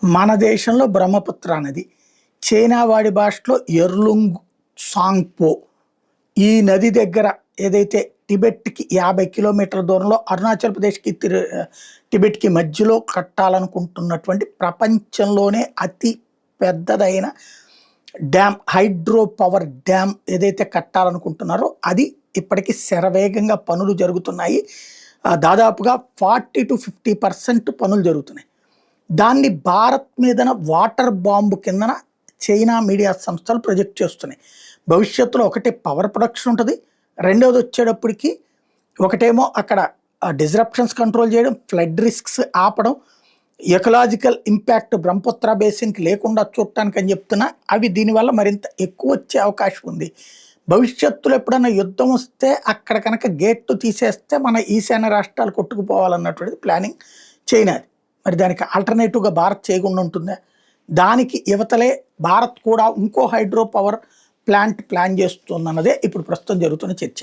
మన దేశంలో బ్రహ్మపుత్ర నది, చైనా వాడి భాషలో ఎర్లుంగ్ సాంగ్పో. ఈ నది దగ్గర ఏదైతే టిబెట్కి 50 కిలోమీటర్ల దూరంలో అరుణాచల్ ప్రదేశ్కి టిబెట్కి మధ్యలో కట్టాలనుకుంటున్నటువంటి ప్రపంచంలోనే అతి పెద్దదైన డ్యామ్, హైడ్రో పవర్ డ్యామ్ ఏదైతే కట్టాలనుకుంటున్నారో అది ఇప్పటికీ శరవేగంగా పనులు జరుగుతున్నాయి. దాదాపుగా 40-50% పనులు జరుగుతున్నాయి. దాన్ని భారత్ మీదన వాటర్ బాంబు కిందన చైనా మీడియా సంస్థలు ప్రొజెక్ట్ చేస్తున్నాయి. భవిష్యత్తులో ఒకటి పవర్ ప్రొడక్షన్ ఉంటుంది, రెండవది వచ్చేటప్పటికి ఒకటేమో అక్కడ డిస్రప్షన్స్ కంట్రోల్ చేయడం, ఫ్లడ్ రిస్క్స్ ఆపడం, ఎకలాజికల్ ఇంపాక్ట్ బ్రహ్మపుత్ర బేసిన్కి లేకుండా చూడటానికి అని చెప్తున్నా. అవి దీనివల్ల మరింత ఎక్కువ వచ్చే అవకాశం ఉంది. భవిష్యత్తులో ఎప్పుడైనా యుద్ధం వస్తే అక్కడ కనుక గేట్లు తీసేస్తే మన ఈశాన్య రాష్ట్రాలు కొట్టుకుపోవాలన్నటువంటిది ప్లానింగ్ చైనాది. మరి దానికి ఆల్టర్నేటివ్గా భారత్ చేయకుండా ఉంటుందా? దానికి యువతలే భారత్ కూడా ఇంకో హైడ్రో పవర్ ప్లాంట్ ప్లాన్ చేస్తుందన్నదే ఇప్పుడు ప్రస్తుతం జరుగుతున్న చర్చ.